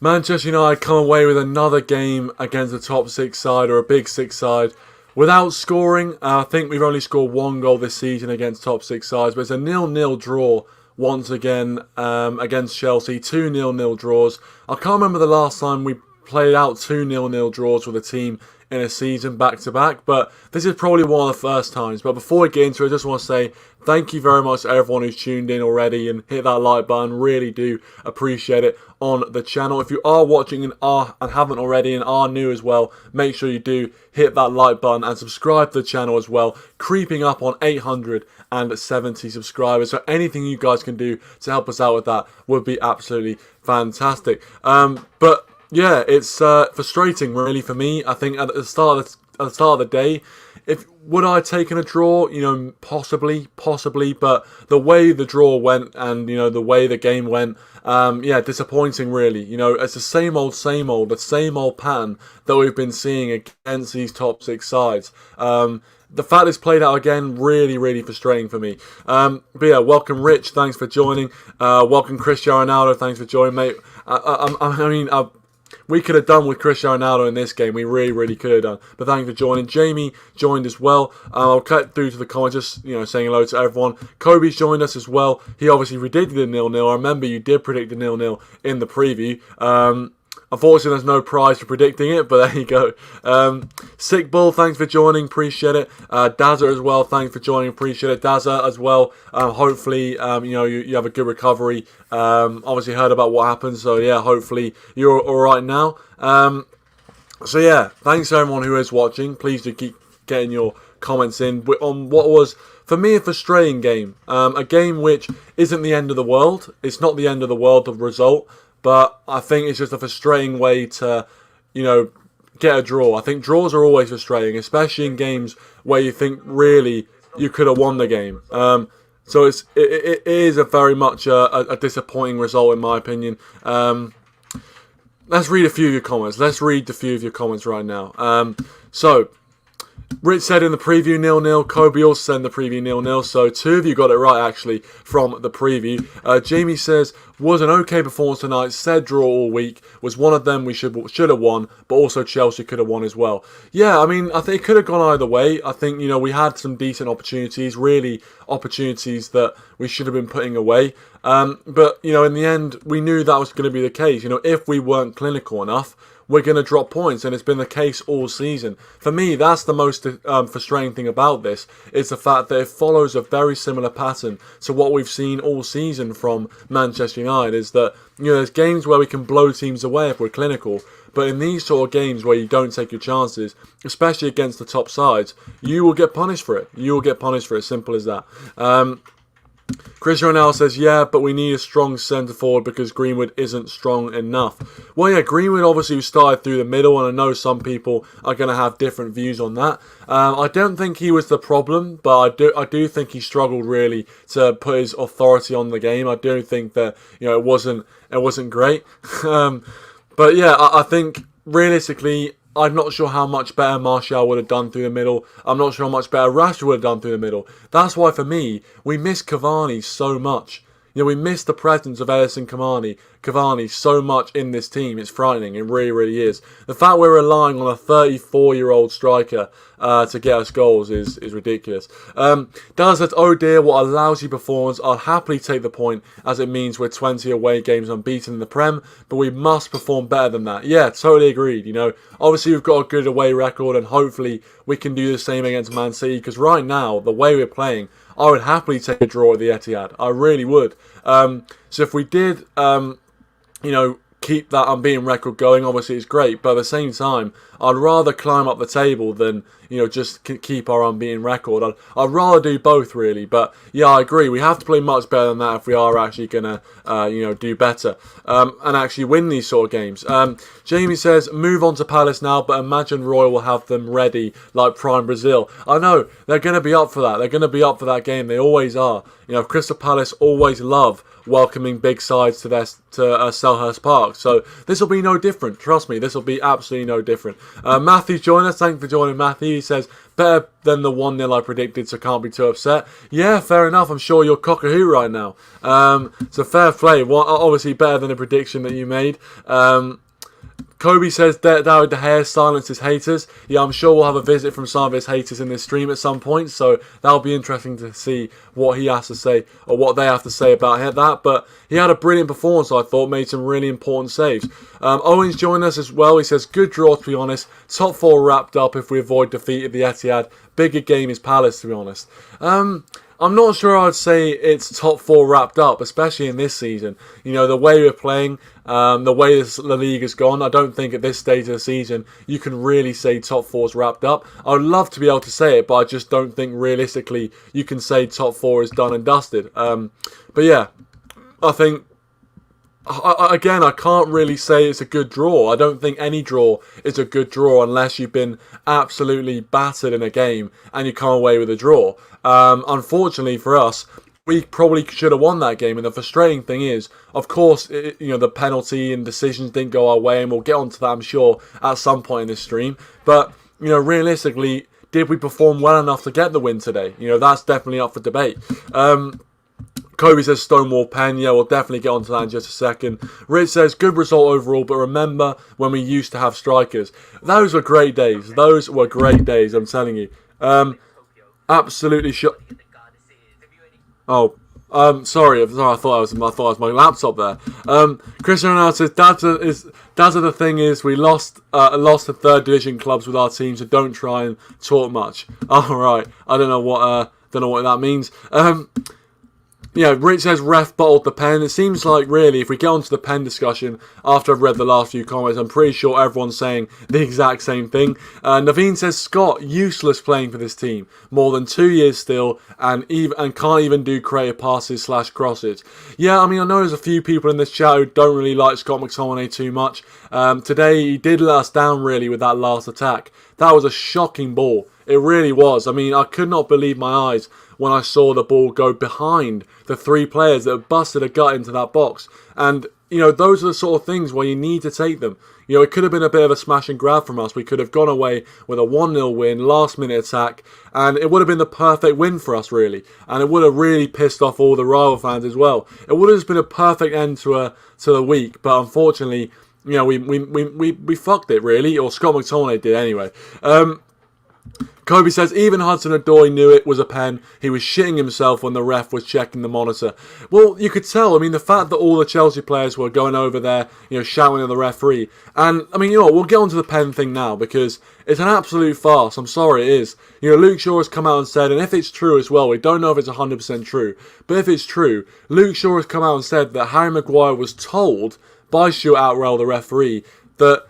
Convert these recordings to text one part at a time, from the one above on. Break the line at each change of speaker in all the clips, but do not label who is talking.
Manchester United come away with another game against a top six side or a big six side without scoring. I think we've only scored one goal this season against top six sides, but it's a 0-0 draw once again against Chelsea. 2 0-0 draws. I can't remember the last time we played out 2 0-0 draws with a team in a season back to back, but this is probably one of the first times. But before we get into it, I just want to say thank you very much to everyone who's tuned in already and hit that like button. Really do appreciate it on the channel. If you are watching and haven't already and are new as well, make sure you do hit that like button and subscribe to the channel as well. Creeping up on 870 subscribers, so anything you guys can do to help us out with that would be absolutely fantastic. But yeah, it's frustrating really for me. I think at the start of the day, would I have taken a draw? You know, possibly, but the way the draw went and, you know, the way the game went, yeah, disappointing really. You know, it's the same old pattern that we've been seeing against these top six sides. The fact it's played out again, really frustrating for me. But yeah, welcome Rich, thanks for joining. Welcome Cristiano Ronaldo, thanks for joining, mate. We could have done with Cristiano Ronaldo in this game. We really could have done. But thank you for joining. Jamie joined as well. I'll cut through to the comments, just, you know, saying hello to everyone. Kobe's joined us as well. He obviously predicted a 0-0. I remember you did predict a 0-0 in the preview. Unfortunately, there's no prize for predicting it, but there you go. Sick Bull, thanks for joining, appreciate it. Dazza as well, thanks for joining, appreciate it. Dazza as well, hopefully, you know, you have a good recovery. Obviously heard about what happened, so yeah, hopefully you're alright now. So yeah, thanks to everyone who is watching. Please do keep getting your comments in on what was, for me, a frustrating game. A game which isn't the end of the world. It's not the end of the world, the result. But I think it's just a frustrating way to, you know, get a draw. I think draws are always frustrating, especially in games where you think really you could have won the game. So it is a very much a disappointing result in my opinion. Let's read a few of your comments. Let's read a few of your comments right now. So Rich said in the preview 0-0. Kobe also said in the preview 0-0. So two of you got it right actually from the preview. Jamie says, was an okay performance tonight. Said draw all week. Was one of them we should have won, but also Chelsea could have won as well. Yeah, I mean, I think it could have gone either way. I think, you know, we had some decent opportunities, really opportunities that we should have been putting away. But, you know, in the end, we knew that was going to be the case. You know, if we weren't clinical enough, we're going to drop points, and it's been the case all season. For me, that's the most frustrating thing about this, is the fact that it follows a very similar pattern to what we've seen all season from Manchester United, is that, you know, there's games where we can blow teams away if we're clinical, but in these sort of games where you don't take your chances, especially against the top sides, you will get punished for it. You will get punished for it, simple as that. Cristiano Ronaldo says, yeah, but we need a strong centre forward because Greenwood isn't strong enough. Well, yeah, Greenwood obviously started through the middle, and I know some people are going to have different views on that. I don't think he was the problem, but I do think he struggled really to put his authority on the game. I do think that, you know, it wasn't great. But yeah, I think realistically, I'm not sure how much better Martial would have done through the middle. I'm not sure how much better Rashford would have done through the middle. That's why, for me, we miss Cavani so much. You know, we miss the presence of Edison Cavani so much in this team. It's frightening. It really is. The fact we're relying on a 34-year-old striker to get us goals is ridiculous. Daz says, oh dear, what a lousy performance. I'll happily take the point, as it means we're 20 away games unbeaten in the Prem, but we must perform better than that. Yeah, totally agreed. You know, obviously we've got a good away record, and hopefully we can do the same against Man City, because right now, the way we're playing, I would happily take a draw at the Etihad. I really would. So if we did, you know, keep that unbeaten record going, obviously it's great. But at the same time, I'd rather climb up the table than, you know, just keep our unbeaten record. I'd rather do both, really. But yeah, I agree. We have to play much better than that if we are actually going to, you know, do better and actually win these sort of games. Jamie says, move on to Palace now, but imagine Roy will have them ready like Prime Brazil. I know, they're going to be up for that. They're going to be up for that game. They always are. You know, Crystal Palace always love welcoming big sides to Selhurst Park. So this will be no different. Trust me, this will be absolutely no different. Matthew's joined us. Thanks for joining, Matthew. He says, better than the 1-0 I predicted, so can't be too upset. Yeah, fair enough. I'm sure you're cock-a-hoo right now. So fair play. Obviously better than the prediction that you made. Kobe says David De Gea silences haters. Yeah, I'm sure we'll have a visit from some of his haters in this stream at some point, so that'll be interesting to see what he has to say, or what they have to say about that. But he had a brilliant performance, I thought, made some really important saves. Owen's joined us as well. He says, good draw, to be honest. Top 4 wrapped up if we avoid defeat at the Etihad. Bigger game is Palace, to be honest. I'm not sure I'd say it's top 4 wrapped up, especially in this season. You know, the way we're playing, the way the league has gone, I don't think at this stage of the season you can really say top 4's wrapped up. I would love to be able to say it, but I just don't think realistically you can say top 4 is done and dusted. But yeah, I think, again, I can't really say it's a good draw. I don't think any draw is a good draw unless you've been absolutely battered in a game and you come away with a draw. Unfortunately for us, we probably should have won that game, and the frustrating thing is, of course, the penalty and decisions didn't go our way, and we'll get onto that, I'm sure, at some point in this stream. But realistically, did we perform well enough to get the win today? That's definitely up for debate. Kobe says Stonewall Pen. Yeah, we'll definitely get onto that in just a second. Rich says, good result overall, but remember when we used to have strikers. Those were great days. Those were great days, I'm telling you. Absolutely sure. Oh, sorry. I thought it was my laptop there. Christian Ronaldo says, Dazza, the thing is, we lost to third division clubs with our team, so don't try and talk much. All right. I don't know what that means. Yeah, Rich says ref bottled the pen. It seems like, really, if we get onto the pen discussion, after I've read the last few comments, I'm pretty sure everyone's saying the exact same thing. Naveen says, Scott, useless playing for this team. More than 2 years still, and can't even do creative passes / crosses. Yeah, I mean, I know there's a few people in this chat who don't really like Scott McTominay too much. Today, he did let us down, really, with that last attack. That was a shocking ball. It really was. I mean, I could not believe my eyes when I saw the ball go behind the 3 players that busted a gut into that box. And, those are the sort of things where you need to take them. It could have been a bit of a smash and grab from us. We could have gone away with a 1-0 win, last minute attack, and it would have been the perfect win for us, really. And it would have really pissed off all the rival fans as well. It would have just been a perfect end to the week, but unfortunately, we fucked it, really, or Scott McTominay did anyway. Kobe says, even Hudson-Odoi knew it was a pen. He was shitting himself when the ref was checking the monitor. Well, you could tell. I mean, the fact that all the Chelsea players were going over there, shouting at the referee. And, I mean, we'll get onto the pen thing now, because it's an absolute farce. I'm sorry, it is. Luke Shaw has come out and said, and if it's true as well, we don't know if it's 100% true, but if it's true, Luke Shaw has come out and said that Harry Maguire was told by Stuart Outwell, the referee, that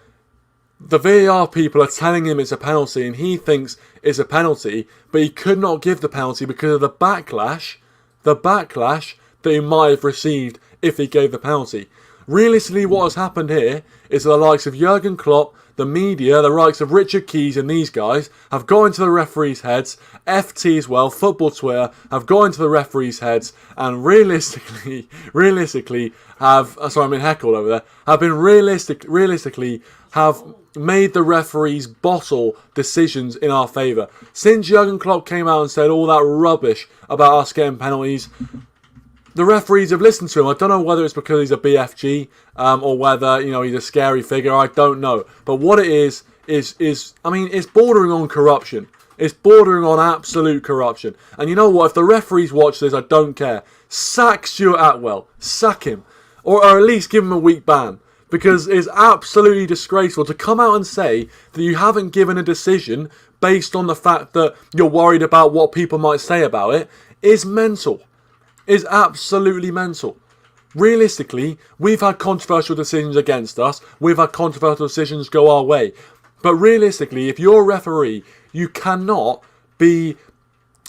the VAR people are telling him it's a penalty and he thinks it's a penalty, but he could not give the penalty because of the backlash that he might have received if he gave the penalty. Realistically, what has happened here is the likes of Jurgen Klopp, the media, the likes of Richard Keys and these guys have gone into the referees' heads, FT as well, Football Twitter, have gone into the referees' heads and realistically have, sorry, I'm in heckle over there, have been realistically have made the referees bottle decisions in our favour. Since Jurgen Klopp came out and said all that rubbish about us getting penalties, the referees have listened to him. I don't know whether it's because he's a BFG or whether, he's a scary figure. I don't know. But what it is, I mean, it's bordering on corruption. It's bordering on absolute corruption. And you know what? If the referees watch this, I don't care. Sack Stuart Atwell. Sack him. Or at least give him a week ban. Because it's absolutely disgraceful to come out and say that you haven't given a decision based on the fact that you're worried about what people might say about it is mental. Is absolutely mental. Realistically, we've had controversial decisions against us. We've had controversial decisions go our way. But realistically, if you're a referee, you cannot be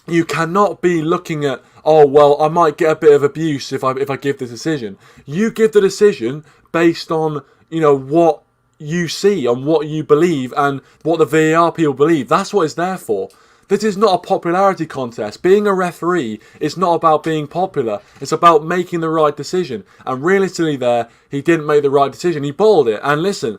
looking at, oh, well, I might get a bit of abuse if I give this decision. You give the decision based on, what you see, on what you believe and what the VAR people believe. That's what it's there for. This is not a popularity contest. Being a referee is not about being popular. It's about making the right decision. And realistically there, he didn't make the right decision. He balled it. And listen,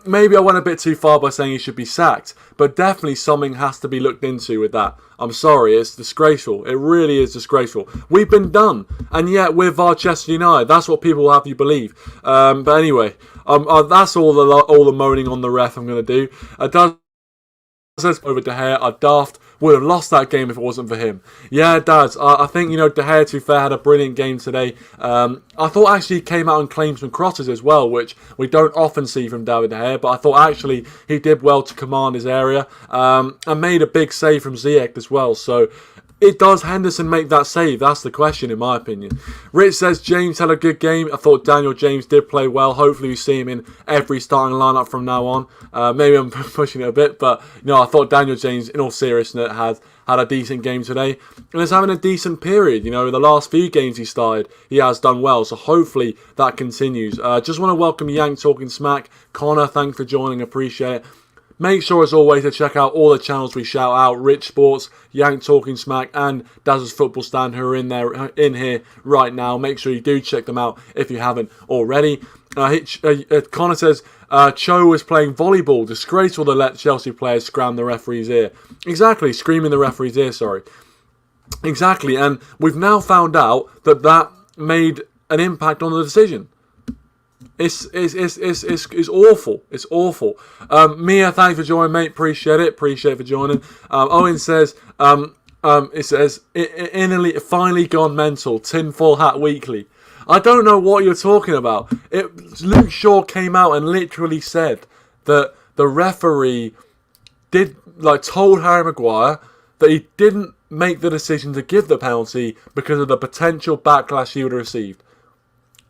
maybe I went a bit too far by saying he should be sacked. But definitely something has to be looked into with that. I'm sorry, it's disgraceful. It really is disgraceful. We've been done. And yet we're Manchester United. That's what people have you believe. But anyway, that's all the moaning on the ref I'm going to do. Says over De Gea, a daft would have lost that game if it wasn't for him. Yeah, it does. I think, De Gea, to be fair, had a brilliant game today. I thought actually he came out and claimed some crosses as well, which we don't often see from David De Gea, but I thought actually he did well to command his area and made a big save from Ziyech as well. So does Henderson make that save? That's the question, in my opinion. Rich says James had a good game. I thought Daniel James did play well. Hopefully we see him in every starting lineup from now on. Maybe I'm pushing it a bit, but I thought Daniel James, in all seriousness, had a decent game today. And is having a decent period. The last few games he started, he has done well. So hopefully that continues. Just want to welcome Yank Talking Smack. Connor, thanks for joining. Appreciate it. Make sure, as always, to check out all the channels we shout out: Rich Sports, Yank Talking Smack, and Dazzle's Football Stand, who are in here right now. Make sure you do check them out if you haven't already. Connor says Cho was playing volleyball. Disgraceful to let Chelsea players scram the referee's ear. Exactly, screaming the referee's ear. Sorry. Exactly, and we've now found out that made an impact on the decision. It's awful. It's awful. Mia, thanks for joining, mate. Appreciate it. Appreciate for joining. Owen says, it says, finally gone mental. Tinfoil Hat Weekly. I don't know what you're talking about. Luke Shaw came out and literally said that the referee told Harry Maguire that he didn't make the decision to give the penalty because of the potential backlash he would have received.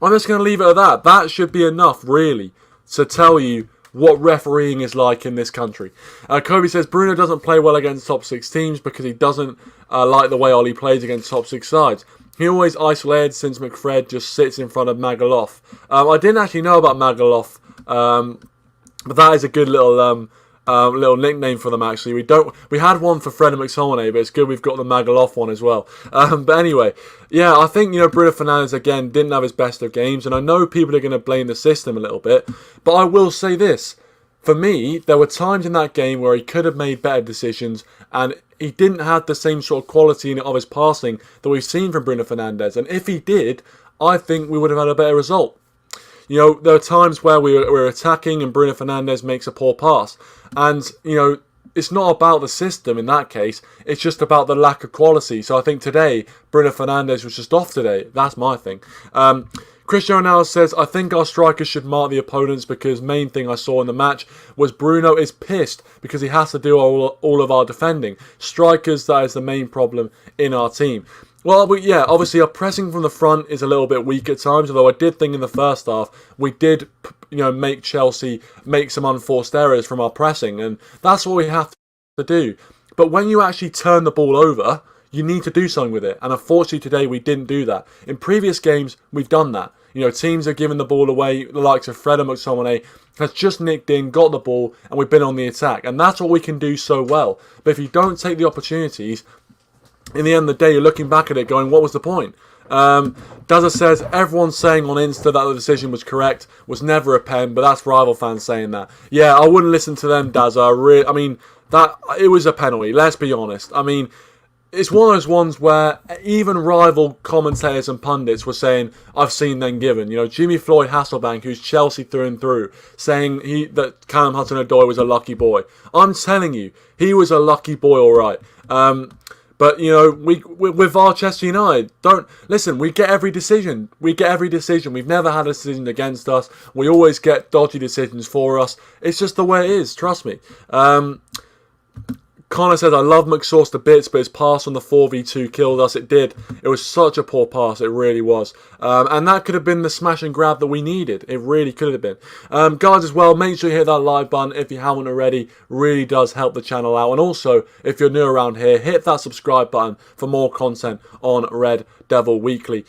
I'm just going to leave it at that. That should be enough, really, to tell you what refereeing is like in this country. Kobe says Bruno doesn't play well against top 6 teams because he doesn't like the way Ollie plays against top 6 sides. He always isolated since McFred just sits in front of Magaloff. I didn't actually know about Magaloff, but that is a good little nickname for them. Actually, we had one for Fred and McTominay, but it's good we've got the Magaloff one as well. But anyway, yeah, I think Bruno Fernandes again didn't have his best of games, and I know people are going to blame the system a little bit, but I will say this: for me, there were times in that game where he could have made better decisions, and he didn't have the same sort of quality of his passing that we've seen from Bruno Fernandes. And if he did, I think we would have had a better result. There are times where we're attacking and Bruno Fernandes makes a poor pass. And, it's not about the system in that case. It's just about the lack of quality. So I think today, Bruno Fernandes was just off today. That's my thing. Cristiano Ronaldo says, I think our strikers should mark the opponents because main thing I saw in the match was Bruno is pissed because he has to do all of our defending. Strikers, that is the main problem in our team. Well, yeah, obviously our pressing from the front is a little bit weak at times, although I did think in the first half we did, make Chelsea make some unforced errors from our pressing, and that's what we have to do. But when you actually turn the ball over, you need to do something with it, and unfortunately today we didn't do that. In previous games, we've done that. Teams are giving the ball away, the likes of Fred and McTominay has just nicked in, got the ball, and we've been on the attack, and that's what we can do so well. But if you don't take the opportunities, in the end of the day, you're looking back at it going, what was the point? Dazza says, everyone's saying on Insta that the decision was correct, was never a pen, but that's rival fans saying that. Yeah, I wouldn't listen to them, Dazza. It was a penalty, let's be honest. It's one of those ones where even rival commentators and pundits were saying, I've seen them given. Jimmy Floyd Hasselbank, who's Chelsea through and through, saying that Callum Hudson-Odoi was a lucky boy. I'm telling you, he was a lucky boy, all right. But, with Manchester United, we get every decision. We've never had a decision against us. We always get dodgy decisions for us. It's just the way it is, trust me. Connor says, I love McSauce to bits, but his pass on the 4v2 killed us. It did. It was such a poor pass. It really was. And that could have been the smash and grab that we needed. It really could have been. Guys, as well, make sure you hit that like button if you haven't already. Really does help the channel out. And also, if you're new around here, hit that subscribe button for more content on Red Devil Weekly.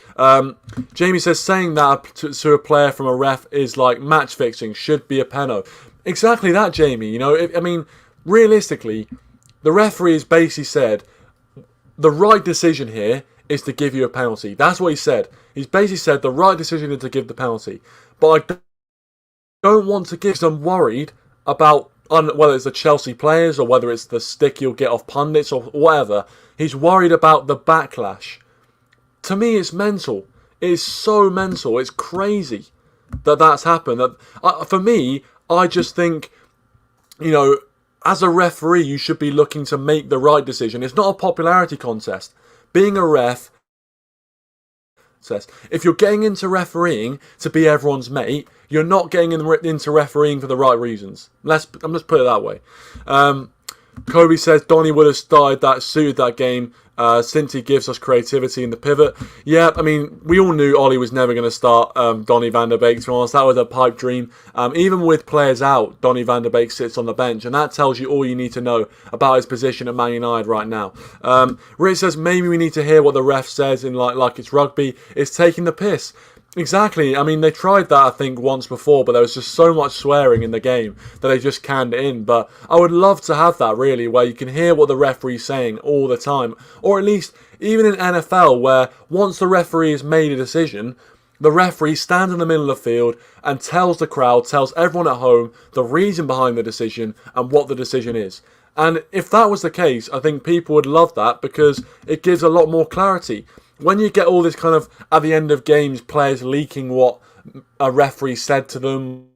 Jamie says, saying that to a player from a ref is like match fixing. Should be a penno. Exactly that, Jamie. Realistically, the referee has basically said the right decision here is to give you a penalty. That's what he said. He's basically said the right decision is to give the penalty. But I don't want to give them worried about whether it's the Chelsea players or whether it's the stick you'll get off pundits or whatever. He's worried about the backlash. To me, it's mental. It is so mental. It's crazy that that's happened. For me, I just think, as a referee, you should be looking to make the right decision. It's not a popularity contest. Being a ref, if you're getting into refereeing to be everyone's mate, you're not getting into refereeing for the right reasons. I'm just put it that way. Kobe says Donny would have started that, suited that game, since he gives us creativity in the pivot. Yeah, I mean, we all knew Ollie was never going to start Donny van der Beek, to be honest. That was a pipe dream. Even with players out, Donny van der Beek sits on the bench, and that tells you all you need to know about his position at Man United right now. Rich says maybe we need to hear what the ref says in like it's rugby. It's taking the piss. Exactly. I mean, they tried that, I think, once before, but there was just so much swearing in the game that they just canned it in. But I would love to have that, really, where you can hear what the referee's saying all the time. Or at least, even in NFL, where once the referee has made a decision, the referee stands in the middle of the field and tells the crowd, tells everyone at home the reason behind the decision and what the decision is. And if that was the case, I think people would love that because it gives a lot more clarity. When you get all this kind of, at the end of games, players leaking what a referee said to them,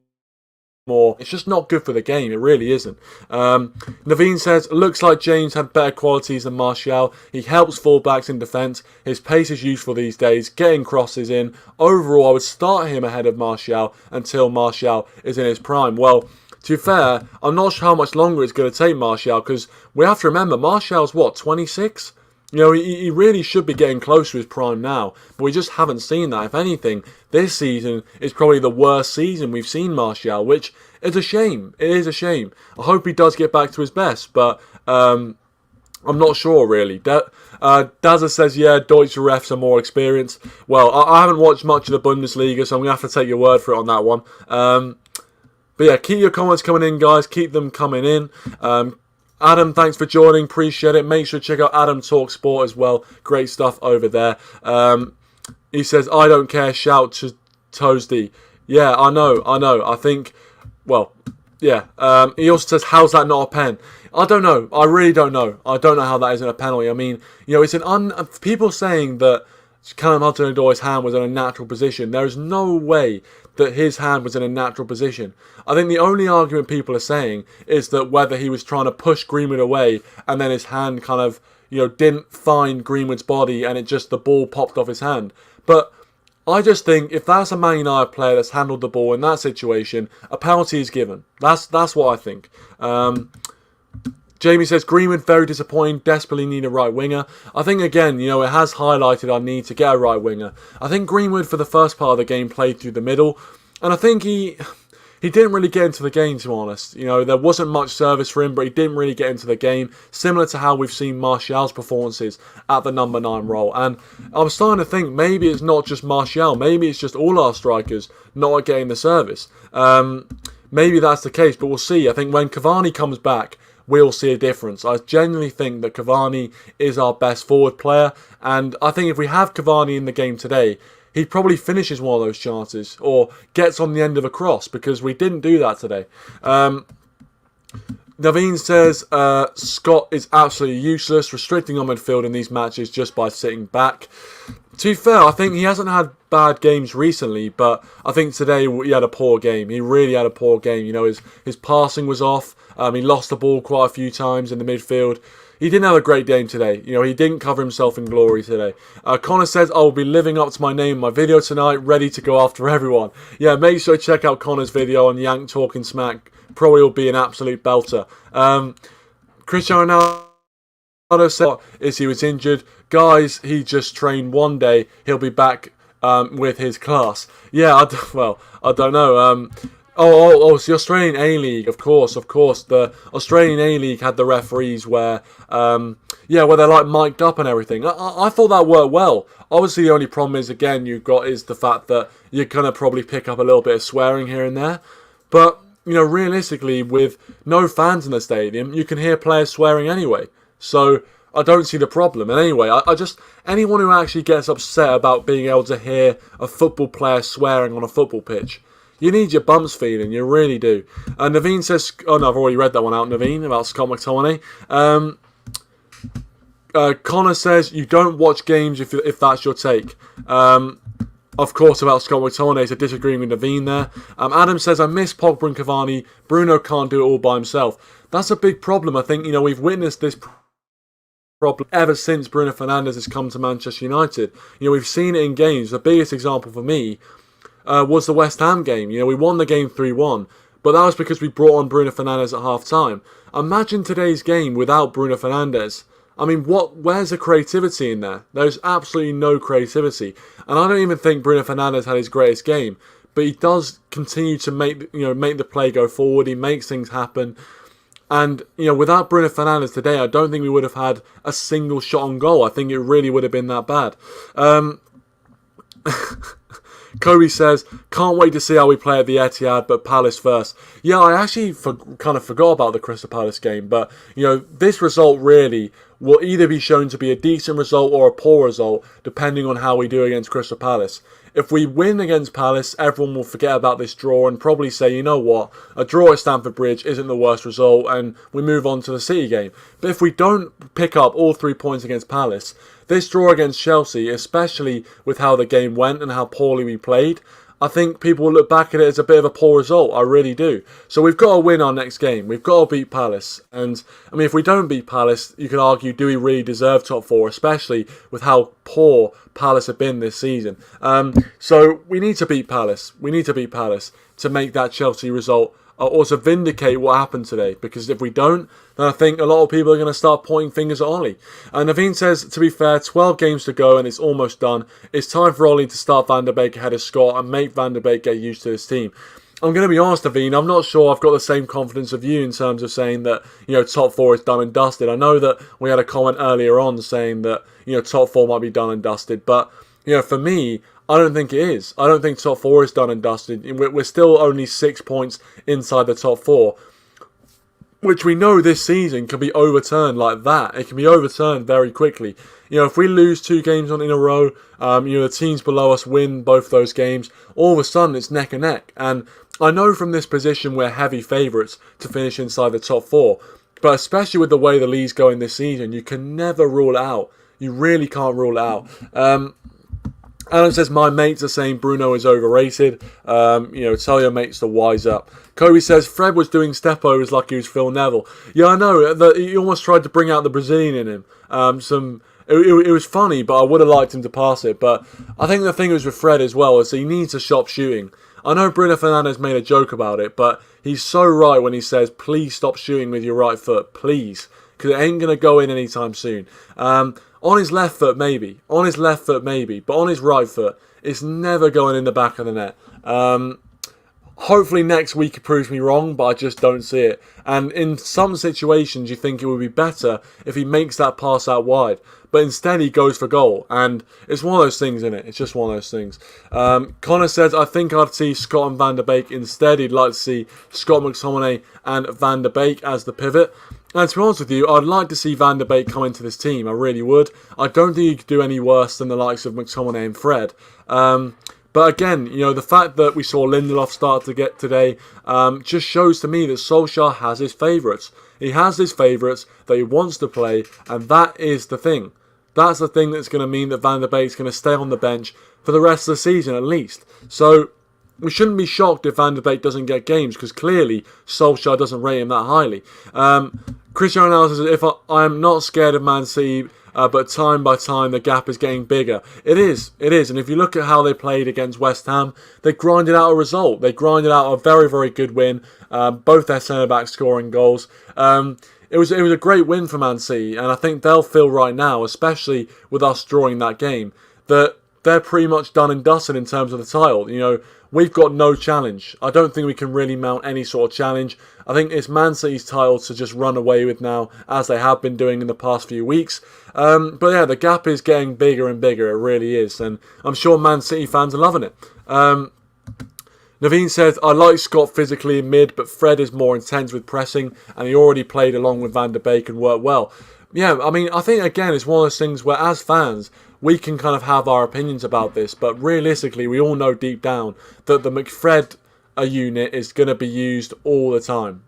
or it's just not good for the game. It really isn't. Naveen says, looks like James had better qualities than Martial. He helps fullbacks in defence. His pace is useful these days, getting crosses in. Overall, I would start him ahead of Martial until Martial is in his prime. Well, to be fair, I'm not sure how much longer it's going to take Martial, because we have to remember, Martial's what, 26? He really should be getting close to his prime now, but we just haven't seen that. If anything, this season is probably the worst season we've seen Martial, which is a shame. It is a shame. I hope he does get back to his best, but I'm not sure, really. Dazza says, yeah, Deutsche refs are more experienced. Well, I haven't watched much of the Bundesliga, so I'm going to have to take your word for it on that one. But yeah, keep your comments coming in, guys. Keep them coming in. Adam, thanks for joining. Appreciate it. Make sure to check out Adam Talk Sport as well. Great stuff over there. He says, I don't care. Shout to Toasty. Yeah, I know. I think, well, yeah. He also says, how's that not a pen? I don't know. I really don't know. I don't know how that isn't a penalty. I mean, it's people saying that Callum Hudson-Odoi's hand was in a natural position. There is no way that his hand was in a natural position. I think the only argument people are saying is that whether he was trying to push Greenwood away and then his hand kind of, didn't find Greenwood's body and the ball popped off his hand. But I just think if that's a Man United player that's handled the ball in that situation, a penalty is given. That's what I think. Jamie says, Greenwood, very disappointing, desperately need a right winger. I think, again, it has highlighted our need to get a right winger. I think Greenwood, for the first part of the game, played through the middle. And I think he didn't really get into the game, to be honest. There wasn't much service for him, but he didn't really get into the game, similar to how we've seen Martial's performances at the number 9 role. And I'm starting to think maybe it's not just Martial. Maybe it's just all our strikers not getting the service. Maybe that's the case, but we'll see. I think when Cavani comes back, we'll see a difference. I genuinely think that Cavani is our best forward player, and I think if we have Cavani in the game today, he probably finishes one of those chances or gets on the end of a cross, because we didn't do that today. Naveen says, Scott is absolutely useless, restricting on midfield in these matches just by sitting back. To be fair, I think he hasn't had bad games recently, but I think today he had a poor game. He really had a poor game. His passing was off. He lost the ball quite a few times in the midfield. He didn't have a great game today. He didn't cover himself in glory today. Connor says, I will be living up to my name in my video tonight, ready to go after everyone. Yeah, make sure to check out Connor's video on Yank Talking Smack. Probably will be an absolute belter. Cristiano Ronaldo said, is he was injured. Guys, he just trained one day. He'll be back with his class. Yeah, I don't know. It's the Australian A-League, of course. The Australian A-League had the referees where they're like mic'd up and everything. I thought that worked well. Obviously, the only problem is, again, is the fact that you're going to probably pick up a little bit of swearing here and there. But, realistically, with no fans in the stadium, you can hear players swearing anyway. So I don't see the problem. And anyway, I just, anyone who actually gets upset about being able to hear a football player swearing on a football pitch, you need your bumps feeling, you really do. And Naveen says, oh no, I've already read that one out, Naveen, about Scott McTominay. Connor says, you don't watch games if that's your take. Of course, about Scott McTominay, so disagreeing with Naveen there. Adam says, I miss Pogba and Cavani. Bruno can't do it all by himself. That's a big problem. I think, we've witnessed this problem ever since Bruno Fernandes has come to Manchester United. We've seen it in games. The biggest example for me was the West Ham game. We won the game 3-1, but that was because we brought on Bruno Fernandes at half-time. Imagine today's game without Bruno Fernandes. I mean, where's the creativity in there? There's absolutely no creativity. And I don't even think Bruno Fernandes had his greatest game, but he does continue to make the play go forward. He makes things happen. And, without Bruno Fernandes today, I don't think we would have had a single shot on goal. I think it really would have been that bad. Kobe says, can't wait to see how we play at the Etihad, but Palace first. Yeah, I actually kind of forgot about the Crystal Palace game, but, this result really will either be shown to be a decent result or a poor result, depending on how we do against Crystal Palace. If we win against Palace, everyone will forget about this draw and probably say, you know what, a draw at Stamford Bridge isn't the worst result, and we move on to the City game. But if we don't pick up all 3 points against Palace, this draw against Chelsea, especially with how the game went and how poorly we played, I think people will look back at it as a bit of a poor result. I really do. So we've got to win our next game. We've got to beat Palace. And, if we don't beat Palace, you could argue, do we really deserve top 4, especially with how poor Palace have been this season. So we need to beat Palace. We need to beat Palace to make that Chelsea result or to vindicate what happened today. Because if we don't, then I think a lot of people are going to start pointing fingers at Ollie. And Naveen says, to be fair, 12 games to go and it's almost done. It's time for Ollie to start Van der Beek ahead of Scott and make Van der Beek get used to this team. I'm going to be honest, Naveen, I'm not sure I've got the same confidence of you in terms of saying that, top 4 is done and dusted. I know that we had a comment earlier on saying that, top 4 might be done and dusted. But, for me, I don't think it is. I don't think top 4 is done and dusted. We're still only 6 points inside the top 4, which we know this season can be overturned like that. It can be overturned very quickly. If we lose 2 games in a row, the teams below us win both those games, all of a sudden it's neck and neck. And I know from this position we're heavy favourites to finish inside the top 4, but especially with the way the league's going this season, you can never rule it out. You really can't rule it out. Alan says, my mates are saying Bruno is overrated. Tell your mates to wise up. Kobe says, Fred was doing step overs like he was Phil Neville. Yeah, I know. He almost tried to bring out the Brazilian in him. It was funny, but I would have liked him to pass it. But I think the thing is with Fred as well is he needs to stop shooting. I know Bruno Fernandes made a joke about it, but he's so right when he says, please stop shooting with your right foot. Please. Because it ain't going to go in anytime soon. On his left foot, maybe. But on his right foot, it's never going in the back of the net. Hopefully next week he proves me wrong, but I just don't see it. And in some situations, you think it would be better if he makes that pass out wide. But instead, he goes for goal. And it's one of those things, isn't it? It's just one of those things. Connor says, I think I'd see Scott and Van der Beek instead. He'd like to see Scott McTominay and Van der Beek as the pivot. And to be honest with you, I'd like to see Van der Beek come into this team. I really would. I don't think he could do any worse than the likes of McTominay and Fred. But again, the fact that we saw Lindelof start to get today just shows to me that Solskjaer has his favourites. He has his favourites that he wants to play, and that is the thing. That's the thing that's going to mean that Van der Beek's going to stay on the bench for the rest of the season at least. So we shouldn't be shocked if Van der Beek doesn't get games, because clearly Solskjaer doesn't rate him that highly. Cristiano Ronaldo says, if I am not scared of Man City, but time by time the gap is getting bigger. It is. And if you look at how they played against West Ham, they grinded out a result. They grinded out a very, very good win. Both their centre-backs scoring goals. It was a great win for Man City, and I think they'll feel right now, especially with us drawing that game, that they're pretty much done and dusted in terms of the title. We've got no challenge. I don't think we can really mount any sort of challenge. I think it's Man City's title to just run away with now, as they have been doing in the past few weeks. But yeah, the gap is getting bigger and bigger. It really is. And I'm sure Man City fans are loving it. Naveen says, I like Scott physically in mid, but Fred is more intense with pressing, and he already played along with Van der Beek and worked well. Yeah, I mean, I think, again, it's one of those things where, as fans, we can kind of have our opinions about this, but realistically, we all know deep down that the McFred unit is going to be used all the time.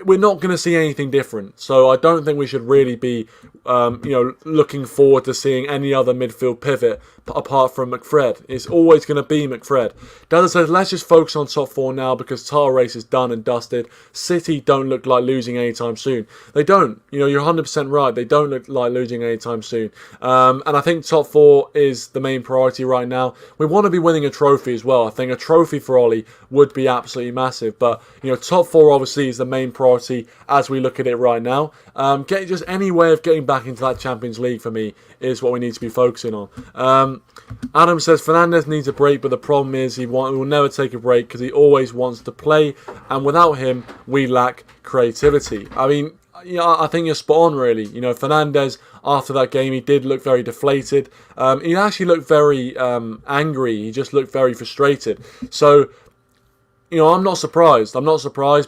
We're not going to see anything different, so I don't think we should really be, looking forward to seeing any other midfield pivot apart from McFred. It's always going to be McFred. Dada says, let's just focus on top four now because title race is done and dusted. City don't look like losing anytime soon. They don't. You're 100% right. They don't look like losing anytime soon. And I think top four is the main priority right now. We want to be winning a trophy as well. I think a trophy for Ollie would be absolutely massive. But, top four obviously is the main priority as we look at it right now. Just any way of getting back into that Champions League for me is what we need to be focusing on. Adam says Fernandes needs a break, but the problem is he will never take a break because he always wants to play, and without him, we lack creativity. I mean, I think you're spot on, really. Fernandes, after that game, he did look very deflated. He actually looked very angry. He just looked very frustrated. So, I'm not surprised.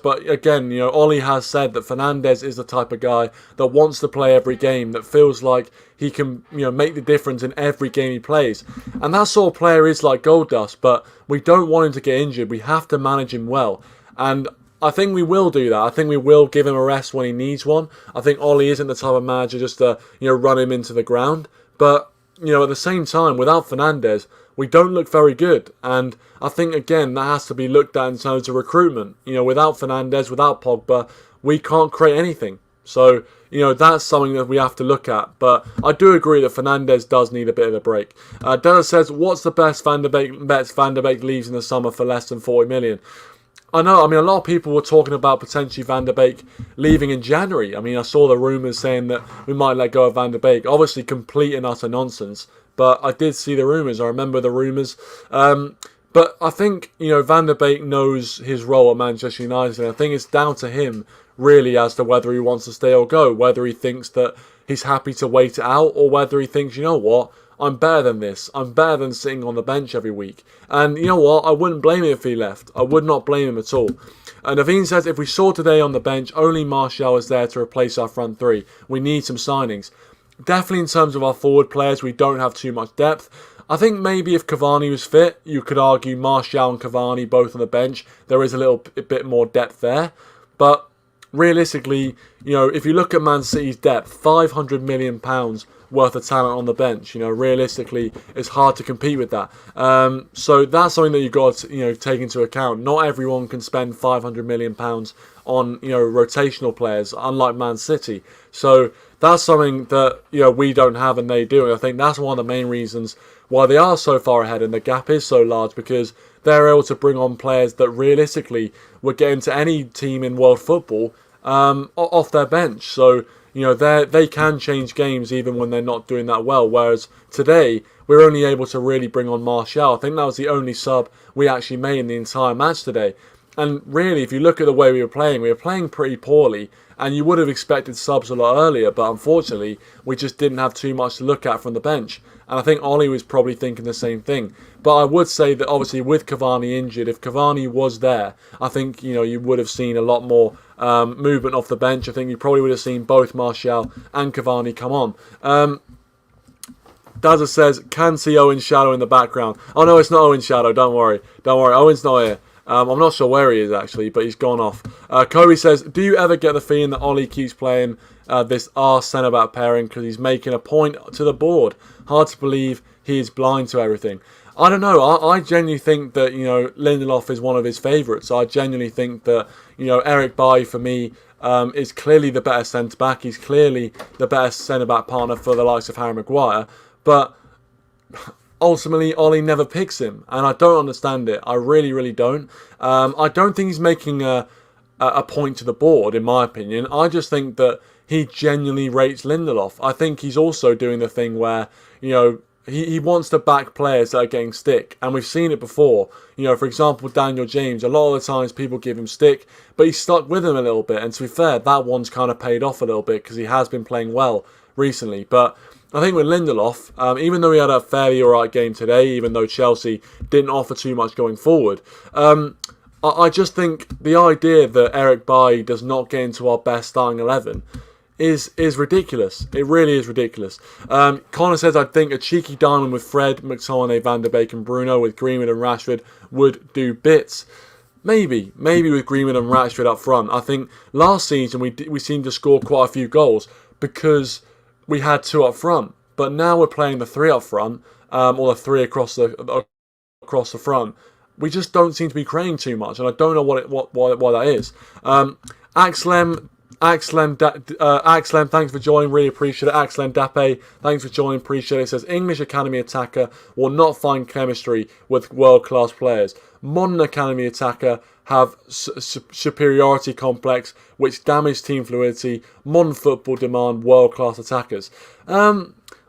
But again, Ollie has said that Fernandes is the type of guy that wants to play every game, that feels like he can, make the difference in every game he plays. And that sort of player is like gold dust, but we don't want him to get injured. We have to manage him well. And I think we will do that. I think we will give him a rest when he needs one. I think Ollie isn't the type of manager just to, run him into the ground. But, at the same time, without Fernandes, we don't look very good. And I think, again, that has to be looked at in terms of recruitment. Without Fernandes, without Pogba, we can't create anything. So, that's something that we have to look at. But I do agree that Fernandes does need a bit of a break. Della says, what's the best Van der Beek bets Van der Beek leaves in the summer for less than 40 million? I know, a lot of people were talking about potentially Van der Beek leaving in January. I saw the rumours saying that we might let go of Van der Beek. Obviously, complete and utter nonsense. But I did see the rumours. I remember the rumours. But I think, Van der Beek knows his role at Manchester United. And I think it's down to him, really, as to whether he wants to stay or go. Whether he thinks that he's happy to wait it out, or whether he thinks, you know what, I'm better than this. I'm better than sitting on the bench every week. And you know what? I wouldn't blame him if he left. I would not blame him at all. And Naveen says, if we saw today on the bench, only Martial is there to replace our front three. We need some signings. Definitely in terms of our forward players, we don't have too much depth. I think maybe if Cavani was fit, you could argue Martial and Cavani both on the bench. There is a little bit more depth there. But realistically, if you look at Man City's depth, £500 million worth of talent on the bench. Realistically, it's hard to compete with that. So that's something that you've got to, take into account. Not everyone can spend £500 million on, rotational players, unlike Man City. So that's something that, we don't have and they do. And I think that's one of the main reasons why they are so far ahead and the gap is so large, because they're able to bring on players that realistically would get into any team in world football off their bench. So, they can change games even when they're not doing that well. Whereas today, we're only able to really bring on Martial. I think that was the only sub we actually made in the entire match today. And really, if you look at the way we were playing pretty poorly. And you would have expected subs a lot earlier. But unfortunately, we just didn't have too much to look at from the bench. And I think Ollie was probably thinking the same thing. But I would say that obviously with Cavani injured, if Cavani was there, I think, you would have seen a lot more movement off the bench. I think you probably would have seen both Martial and Cavani come on. Dazza says, can see Owen's shadow in the background. Oh no, it's not Owen's shadow, don't worry. Owen's not here. I'm not sure where he is actually, but he's gone off. Kobe says, do you ever get the feeling that Ollie keeps playing this arse centre-back pairing because he's making a point to the board? Hard to believe he is blind to everything. I don't know. I genuinely think that, Lindelof is one of his favourites. I genuinely think that, Eric Bailly for me is clearly the better centre-back. He's clearly the better centre-back partner for the likes of Harry Maguire. But ultimately, Ollie never picks him, and I don't understand it. I really, really don't. I don't think he's making a point to the board, in my opinion. I just think that he genuinely rates Lindelof. I think he's also doing the thing where, he wants to back players that are getting stick, and we've seen it before. For example, Daniel James, a lot of the times people give him stick, but he's stuck with him a little bit, and to be fair, that one's kind of paid off a little bit because he has been playing well recently. But I think with Lindelof, even though he had a fairly alright game today, even though Chelsea didn't offer too much going forward, I just think the idea that Eric Bailly does not get into our best starting 11 is ridiculous. It really is ridiculous. Connor says, I think a cheeky diamond with Fred, McTominay, Van der Beek and Bruno with Greenwood and Rashford would do bits. Maybe with Greenwood and Rashford up front. I think last season we seemed to score quite a few goals because we had 2 up front. But now we're playing the 3 up front, or the 3 across the front. We just don't seem to be creating too much, and I don't know why that is. Axlem, thanks for joining, really appreciate it. Axlem Dape, thanks for joining, appreciate it. It says, English Academy attacker will not find chemistry with world-class players. Modern Academy attacker have superiority complex, which damage team fluidity. Modern football demand world-class attackers.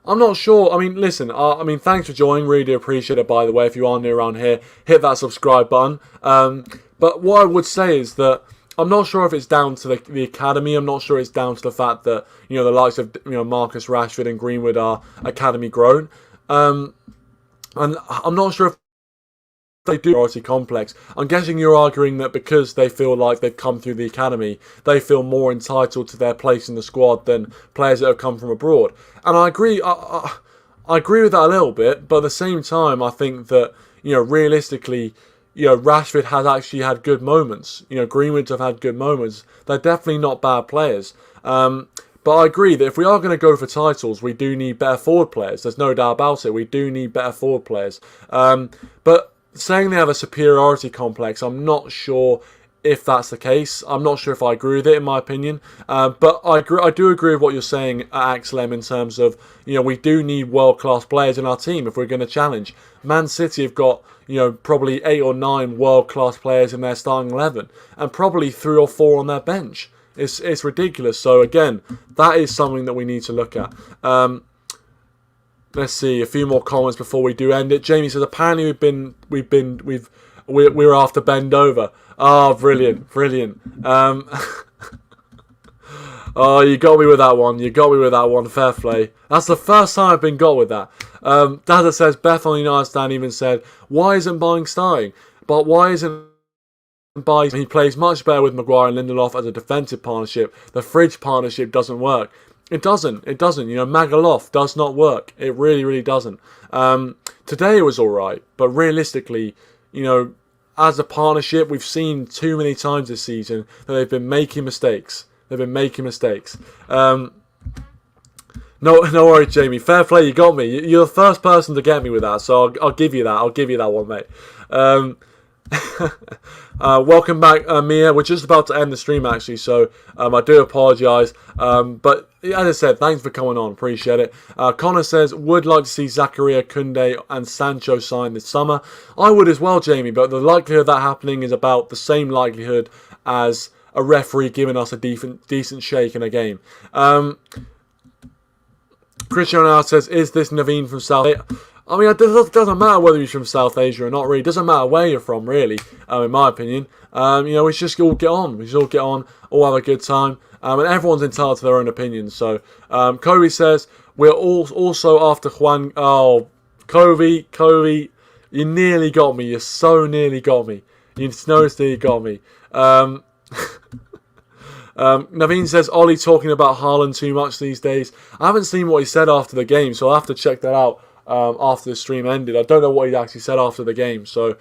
I'm not sure. I mean, listen, thanks for joining. Really do appreciate it, by the way. If you are new around here, hit that subscribe button. But what I would say is that I'm not sure if it's down to the academy. I'm not sure it's down to the fact that, the likes of, Marcus Rashford and Greenwood are academy grown. And I'm not sure if they do priority complex. I'm guessing you're arguing that because they feel like they've come through the academy, they feel more entitled to their place in the squad than players that have come from abroad. And I agree. I agree with that a little bit, but at the same time, I think that realistically, Rashford has actually had good moments. Greenwood have had good moments. They're definitely not bad players. But I agree that if we are going to go for titles, we do need better forward players. There's no doubt about it. We do need better forward players. But saying they have a superiority complex, I'm not sure if that's the case. I'm not sure if I agree with it, in my opinion. But I do agree with what you're saying, Axlem, in terms of, we do need world-class players in our team if we're going to challenge. Man City have got, probably 8 or 9 world-class players in their starting 11 and probably 3 or 4 on their bench. It's ridiculous. So again, that is something that we need to look at. Let's see a few more comments before we do end it. Jamie says, apparently we're after bend over. Oh, brilliant. Oh, you got me with that one. Fair play. That's the first time I've been got with that. Dada says, Beth on the United stand even said, why isn't Buying starting? But why isn't Buying? He plays much better with Maguire and Lindelof as a defensive partnership. The Fridge partnership doesn't work. It doesn't. Magaloff does not work. It really, really doesn't. Today it was alright, but realistically, as a partnership, we've seen too many times this season that they've been making mistakes. No worries, Jamie. Fair play, you got me. You're the first person to get me with that, so I'll give you that. I'll give you that one, mate. Welcome back, Mia. We're just about to end the stream, actually, so I do apologise. But as I said, thanks for coming on. Appreciate it. Connor says, would like to see Zakaria, Koundé and Sancho sign this summer. I would as well, Jamie, but the likelihood of that happening is about the same likelihood as a referee giving us a decent shake in a game. Cristiano says, is this Naveen from South Asia? I mean, it doesn't matter whether he's from South Asia or not, really. It doesn't matter where you're from, really, in my opinion. We should just all get on. We should all get on, all have a good time. And everyone's entitled to their own opinions. So, Kobe says, we're all also after Juan. Oh, Kobe, you nearly got me. You so nearly got me. You nearly got me. Naveen says, Ollie talking about Haaland too much these days. I haven't seen what he said after the game, so I'll have to check that out after the stream ended. I don't know what he actually said after the game, so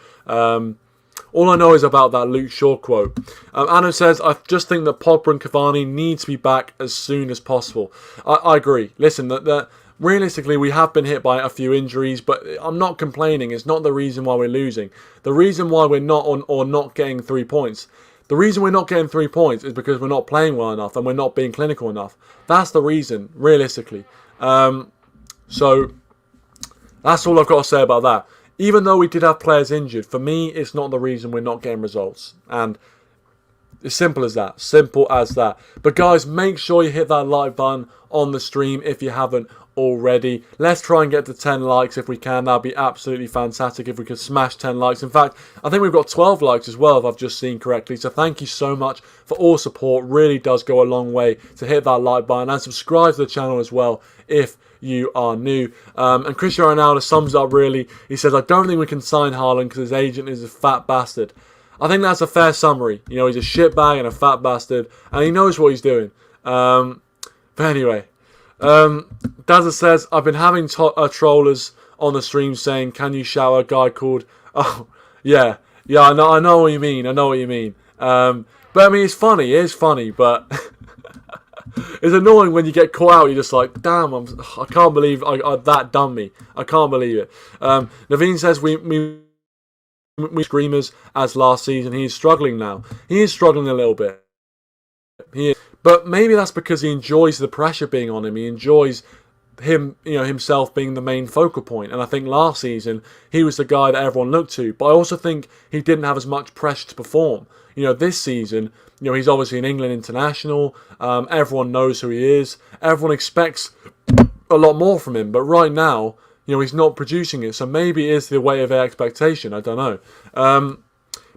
all I know is about that Luke Shaw quote. Adam says, I just think that Pogba and Cavani need to be back as soon as possible. I agree. Listen, that realistically, we have been hit by a few injuries, but I'm not complaining. It's not the reason why we're losing. The reason why we're not on or not getting 3 points. The reason we're not getting 3 points is because we're not playing well enough and we're not being clinical enough. That's the reason, realistically. So that's all I've got to say about that. Even though we did have players injured, for me, it's not the reason we're not getting results. And It's simple as that. Simple as that. But guys, make sure you hit that like button on the stream if you haven't already. Let's try and get to 10 likes if we can. That'd be absolutely fantastic if we could smash 10 likes. In fact, I think we've got 12 likes as well, if I've just seen correctly. So thank you so much for all support. Really does go a long way to hit that like button, and subscribe to the channel as well if you are new. And Cristiano Ronaldo sums it up really. He says, I don't think we can sign Haaland because his agent is a fat bastard. I think that's a fair summary. You know, he's a shitbag and a fat bastard, and he knows what he's doing. But anyway, Dazza says, I've been having trollers on the stream saying, can you shower? A guy called... Oh, yeah, I know what you mean. But I mean, it's funny. It is funny, but... It's annoying when you get caught out. You're just like, damn, I can't believe that done me. I can't believe it. Naveen says, we screamers as last season. He is struggling now. He is struggling a little bit. But maybe that's because he enjoys the pressure being on him. He enjoys himself being the main focal point. And I think last season he was the guy that everyone looked to. But I also think he didn't have as much pressure to perform. This season, he's obviously an England international. Everyone knows who he is. Everyone expects a lot more from him. But right now, he's not producing it. So maybe it is the way of their expectation. I don't know.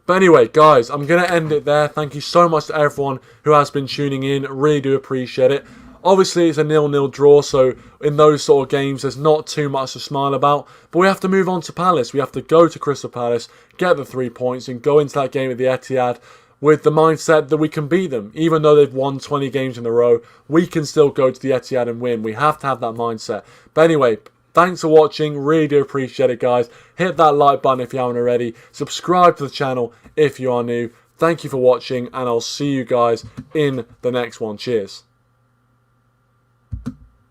But anyway, guys, I'm going to end it there. Thank you so much to everyone who has been tuning in. Really do appreciate it. Obviously, it's a 0-0 draw, so in those sort of games, there's not too much to smile about. But we have to move on to Palace. We have to go to Crystal Palace, get the 3 points, and go into that game at the Etihad with the mindset that we can beat them. Even though they've won 20 games in a row, we can still go to the Etihad and win. We have to have that mindset. But anyway, thanks for watching. Really do appreciate it, guys. Hit that like button if you haven't already. Subscribe to the channel if you are new. Thank you for watching, and I'll see you guys in the next one. Cheers.